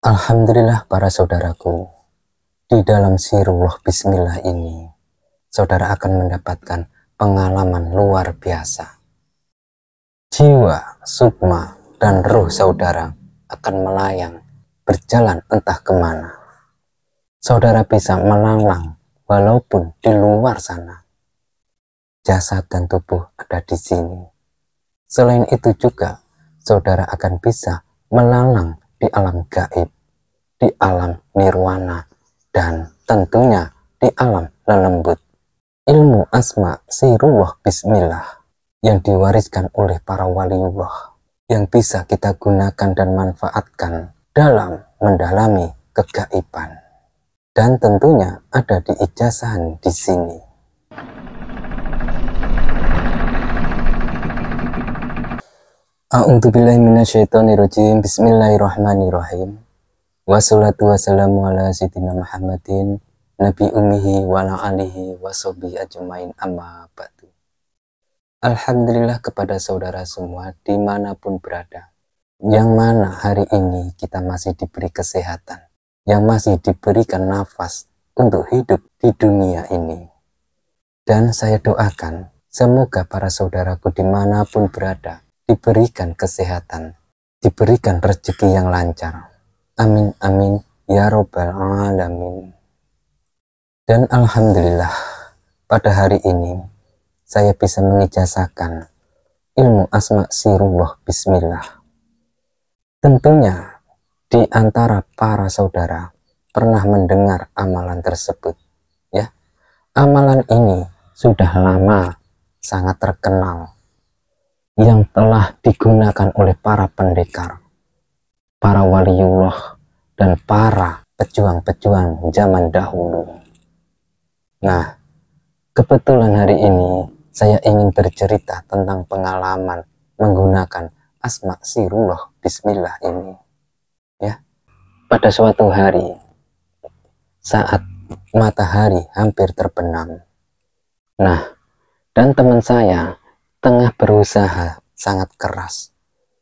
Alhamdulillah para saudaraku, di dalam sirullah bismillah ini, saudara akan mendapatkan pengalaman luar biasa. Jiwa, sukma, dan ruh saudara akan melayang, berjalan entah kemana. Saudara bisa melanglang walaupun di luar sana. Jasad dan tubuh ada di sini. Selain itu juga, saudara akan bisa melalang di alam gaib, di alam nirwana, dan tentunya di alam lelembut. Ilmu asma sirullah bismillah yang diwariskan oleh para waliullah yang bisa kita gunakan dan manfaatkan dalam mendalami kegaiban. Dan tentunya ada di ijazahan di sini. A'udzubillahi minasyaitonirrajim. Bismillahirrahmanirrahim. Wassalatu wassalamu ala sayyidina Muhammadin nabi ummihi wa ala alihi wa sahbihi ajmain amma ba'du. Alhamdulillah kepada saudara semua dimanapun berada, yang mana hari ini kita masih diberi kesehatan, yang masih diberikan nafas untuk hidup di dunia ini. Dan saya doakan semoga para saudaraku dimanapun berada diberikan kesehatan, diberikan rezeki yang lancar. Amin amin ya robbal alamin. Dan alhamdulillah pada hari ini saya bisa mengijazahkan ilmu asma sirullah bismillah. Tentunya di antara para saudara pernah mendengar amalan tersebut, ya. Amalan ini sudah lama sangat terkenal, yang telah digunakan oleh para pendekar, para waliullah, dan para pejuang-pejuang zaman dahulu. Nah, kebetulan hari ini saya ingin bercerita tentang pengalaman menggunakan asma sirullah bismillah ini. Ya, pada suatu hari saat matahari hampir terbenam. Nah, dan teman saya tengah berusaha sangat keras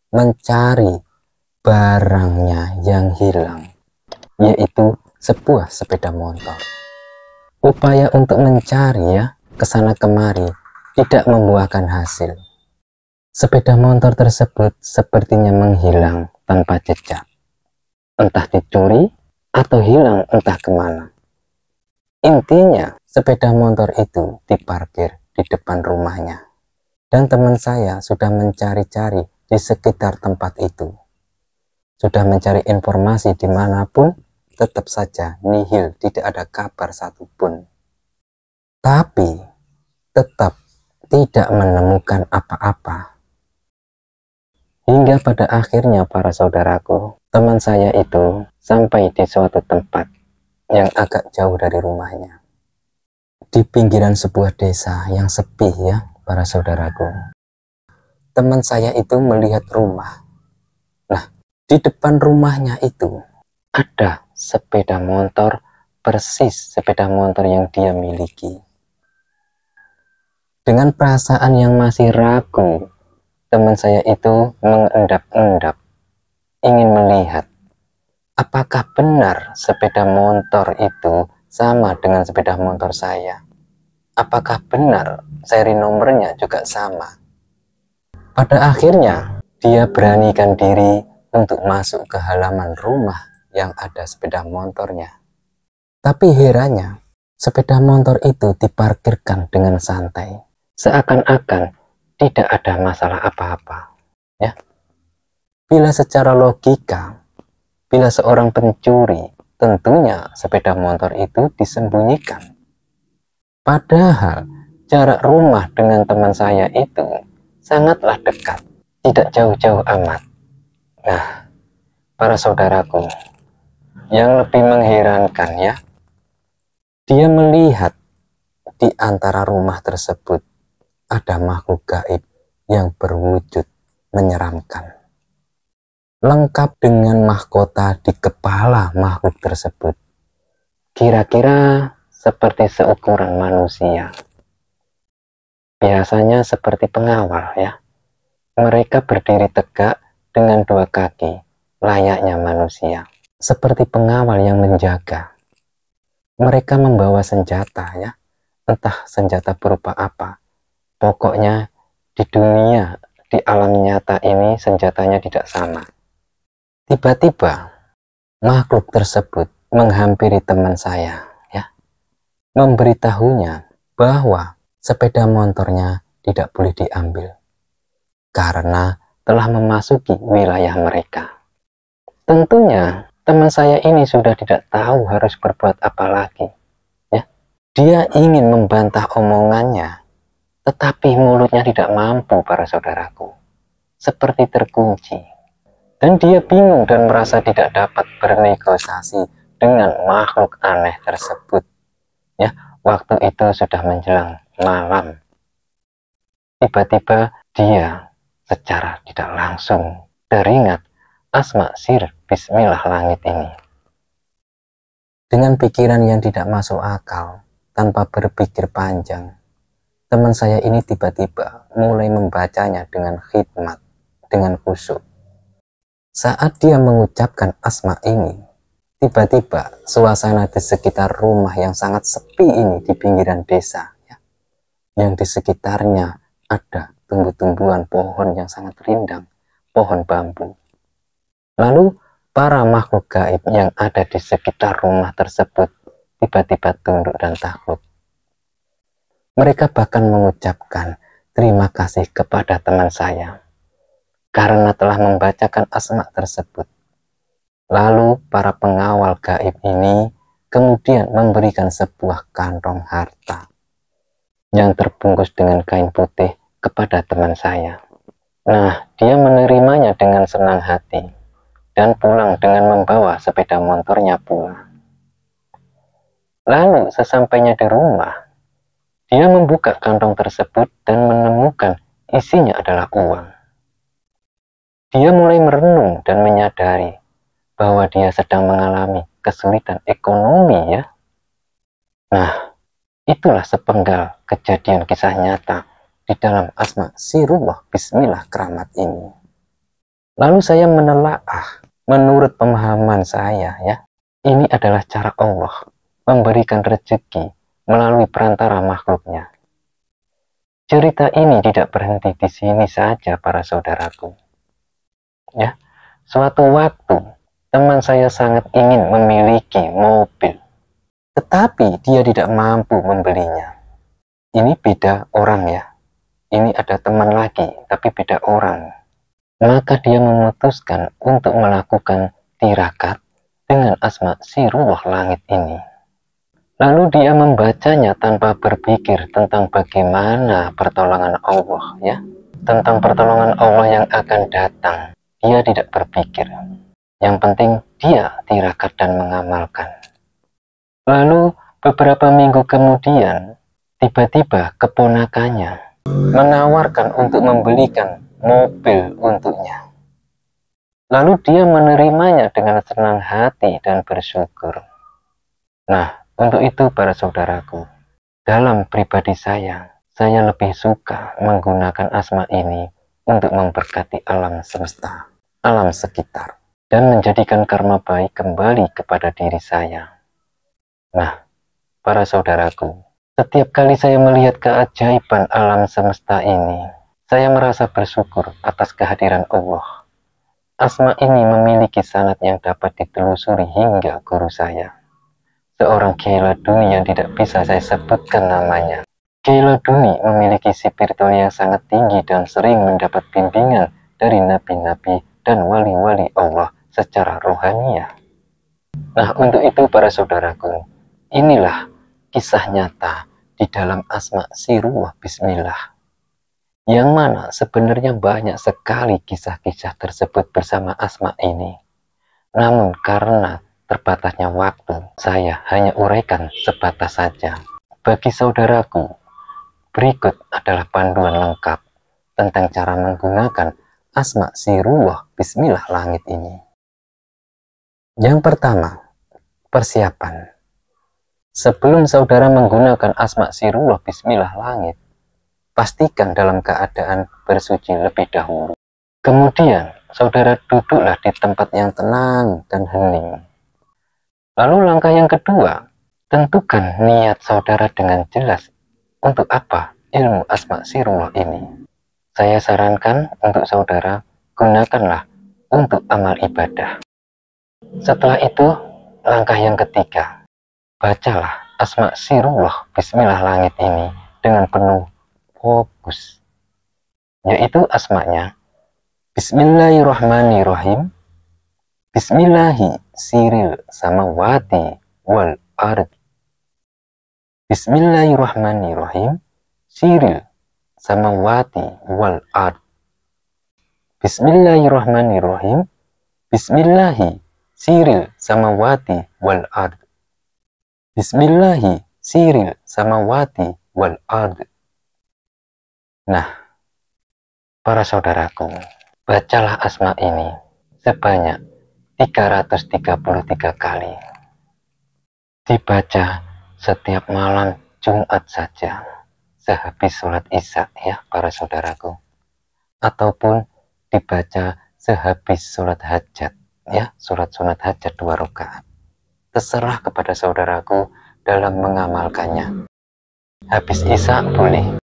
mencari barangnya yang hilang, yaitu sebuah sepeda motor. Upaya untuk mencari kesana kemari tidak membuahkan hasil. Sepeda motor tersebut sepertinya menghilang tanpa jejak, entah dicuri atau hilang entah kemana. Intinya sepeda motor itu diparkir di depan rumahnya, dan teman saya sudah mencari-cari di sekitar tempat itu, sudah mencari informasi dimanapun, tetap saja nihil, tidak ada kabar satupun. Tapi tetap tidak menemukan apa-apa. Hingga pada akhirnya para saudaraku, teman saya itu sampai di suatu tempat yang agak jauh dari rumahnya, di pinggiran sebuah desa yang sepi para saudaraku. Teman saya itu melihat rumah. Nah, di depan rumahnya itu ada sepeda motor, persis sepeda motor yang dia miliki. Dengan perasaan yang masih ragu, teman saya itu mengendap-endap, ingin melihat apakah benar sepeda motor itu sama dengan sepeda motor saya. Apakah benar seri nomornya juga sama. Pada akhirnya dia beranikan diri untuk masuk ke halaman rumah yang ada sepeda motornya. Tapi herannya, sepeda motor itu diparkirkan dengan santai, seakan-akan tidak ada masalah apa-apa. Ya. Bila secara logika, bila seorang pencuri, tentunya sepeda motor itu disembunyikan. Padahal jarak rumah dengan teman saya itu sangatlah dekat, tidak jauh-jauh amat. Nah, para saudaraku, yang lebih mengherankan dia melihat di antara rumah tersebut ada makhluk gaib yang berwujud menyeramkan, lengkap dengan mahkota di kepala makhluk tersebut. Kira-kira seperti seukuran manusia. Biasanya seperti pengawal Mereka berdiri tegak dengan dua kaki, layaknya manusia. seperti pengawal yang menjaga. Mereka membawa senjata, ya, entah senjata berupa apa. Pokoknya di dunia, di alam nyata ini senjatanya tidak sama. Tiba-tiba makhluk tersebut menghampiri teman saya, ya, memberitahunya bahwa sepeda motornya tidak boleh diambil karena telah memasuki wilayah mereka. Tentunya teman saya ini sudah tidak tahu harus berbuat apa lagi, ya. Dia ingin membantah omongannya, tetapi mulutnya tidak mampu, para saudaraku, seperti terkunci. Dan dia bingung dan merasa tidak dapat bernegosiasi dengan makhluk aneh tersebut. Ya, waktu itu sudah menjelang malam. Tiba-tiba dia secara tidak langsung teringat asma sir bismillah langit ini. Dengan pikiran yang tidak masuk akal, tanpa berpikir panjang, teman saya ini tiba-tiba mulai membacanya dengan khidmat, dengan khusyuk. Saat dia mengucapkan asma ini, tiba-tiba suasana di sekitar rumah yang sangat sepi ini di pinggiran desa, ya, yang di sekitarnya ada tumbuh-tumbuhan pohon yang sangat rindang, pohon bambu. Lalu para makhluk gaib yang ada di sekitar rumah tersebut tiba-tiba tunduk dan takluk. Mereka bahkan mengucapkan terima kasih kepada teman saya karena telah membacakan asma tersebut. Lalu para pengawal gaib ini kemudian memberikan sebuah kantong harta yang terbungkus dengan kain putih kepada teman saya. Nah, dia menerimanya dengan senang hati dan pulang dengan membawa sepeda motornya pula. Lalu sesampainya di rumah, dia membuka kantong tersebut dan menemukan isinya adalah uang. Dia mulai merenung dan menyadari bahwa dia sedang mengalami kesulitan ekonomi, ya. Nah, itulah sepenggal kejadian kisah nyata di dalam asma sirullah bismillah keramat ini. Lalu saya menelaah, menurut pemahaman saya, ya, ini adalah cara Allah memberikan rezeki melalui perantara makhluknya. Cerita ini tidak berhenti di sini saja, para saudaraku. Ya, suatu waktu teman saya sangat ingin memiliki mobil, tetapi dia tidak mampu membelinya. Ini beda orang, ya. Ini ada teman lagi, tapi beda orang. Maka dia memutuskan untuk melakukan tirakat dengan asma sirullah langit ini. Lalu dia membacanya tanpa berpikir tentang bagaimana pertolongan Allah, ya. Tentang pertolongan Allah yang akan datang. Dia tidak berpikir. Yang penting dia tirakat dan mengamalkan. Lalu beberapa minggu kemudian, tiba-tiba keponakannya menawarkan untuk membelikan mobil untuknya. Lalu dia menerimanya dengan senang hati dan bersyukur. Nah, untuk itu para saudaraku, dalam pribadi saya lebih suka menggunakan asma ini untuk memberkati alam semesta, alam sekitar, dan menjadikan karma baik kembali kepada diri saya. Nah, para saudaraku, setiap kali saya melihat keajaiban alam semesta ini, saya merasa bersyukur atas kehadiran Allah. Asma ini memiliki sanad yang dapat ditelusuri hingga guru saya, seorang Kiai Laduni yang tidak bisa saya sebutkan namanya. Kiai Laduni memiliki spiritual yang sangat tinggi dan sering mendapat bimbingan dari nabi-nabi dan wali-wali Allah secara rohaniah. Nah, untuk itu para saudaraku, inilah kisah nyata di dalam asma sirullah bismillah, yang mana sebenarnya banyak sekali kisah-kisah tersebut bersama asma ini. Namun karena terbatasnya waktu, saya hanya uraikan sebatas saja. Bagi saudaraku, berikut adalah panduan lengkap tentang cara menggunakan asma sirullah bismillah langit ini. Yang pertama, persiapan. Sebelum saudara menggunakan asma sirullah bismillah langit, pastikan dalam keadaan bersuci lebih dahulu. Kemudian, saudara duduklah di tempat yang tenang dan hening. Lalu langkah yang kedua, tentukan niat saudara dengan jelas. Untuk apa ilmu asma sirullah ini? Saya sarankan untuk saudara, gunakanlah untuk amal ibadah. Setelah itu, langkah yang ketiga, bacalah asma sirullah Bismillah langit ini dengan penuh fokus, yaitu asmanya Bismillahirrahmanirrahim, Bismillahi siril samawati wal ard. Bismillahirrahmanirrahim, siril samawati wal ard. Bismillahirrahmanirrahim, Bismillahi siril samawati wal ard. Bismillahi siril samawati wal ard. Nah, para saudaraku, bacalah asma ini sebanyak 333 kali. Dibaca setiap malam Jumat saja, sehabis sholat Isya ya para saudaraku. Ataupun dibaca sehabis sholat hajat ya, sholat sunat hajat 2 rakaat. Terserah kepada saudaraku dalam mengamalkannya. Habis Isya boleh,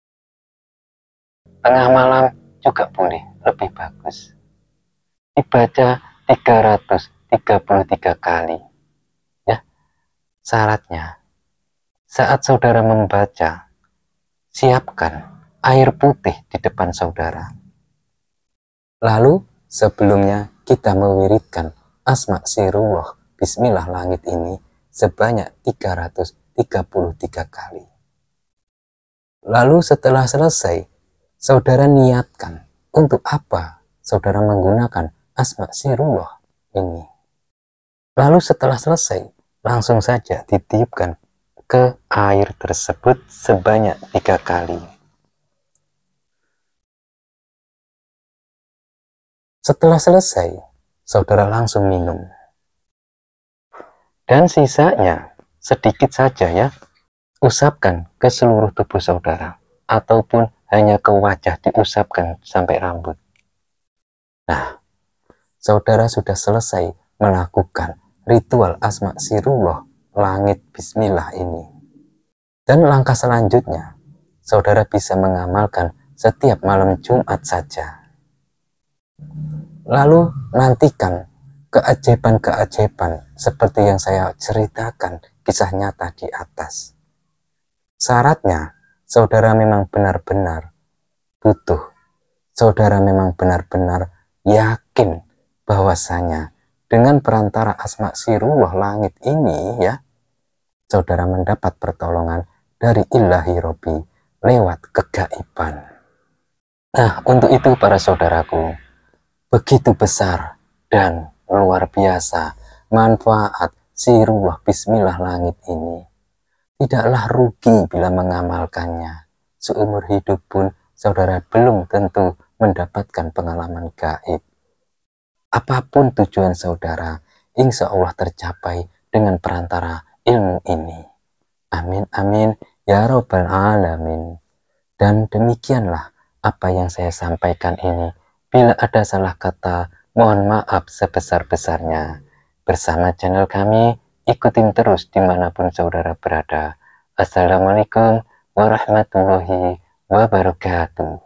tengah malam juga boleh, lebih bagus. Dibaca 333 kali ya. Syaratnya, saat saudara membaca, siapkan air putih di depan saudara. Lalu sebelumnya kita mewiridkan asma sirullah Bismillah langit ini sebanyak 333 kali. Lalu setelah selesai, saudara niatkan untuk apa saudara menggunakan asma sirullah ini. Lalu setelah selesai, langsung saja ditiupkan ke air tersebut sebanyak 3 kali. Setelah selesai, saudara langsung minum. Dan sisanya sedikit saja ya, usapkan ke seluruh tubuh saudara, ataupun hanya ke wajah diusapkan sampai rambut. Nah, saudara sudah selesai melakukan ritual asma sirullah langit Bismillah ini. Dan langkah selanjutnya, saudara bisa mengamalkan setiap malam Jumat saja. Lalu nantikan keajaiban-keajaiban seperti yang saya ceritakan kisah nyata di atas. Syaratnya, saudara memang benar-benar butuh. Saudara memang benar-benar yakin bahwasanya dengan perantara asma sirullah langit ini ya, saudara mendapat pertolongan dari ilahi Robbi lewat kegaiban. Nah, untuk itu para saudaraku, begitu besar dan luar biasa manfaat sirullah Bismillah langit ini. Tidaklah rugi bila mengamalkannya. Seumur hidup pun saudara belum tentu mendapatkan pengalaman gaib. Apapun tujuan saudara, insya Allah tercapai dengan perantara ilmu ini. Amin amin ya robbal alamin. Dan demikianlah apa yang saya sampaikan ini. Bila ada salah kata, mohon maaf sebesar-besarnya. Bersama channel kami, ikutin terus dimanapun saudara berada. Assalamualaikum warahmatullahi wabarakatuh.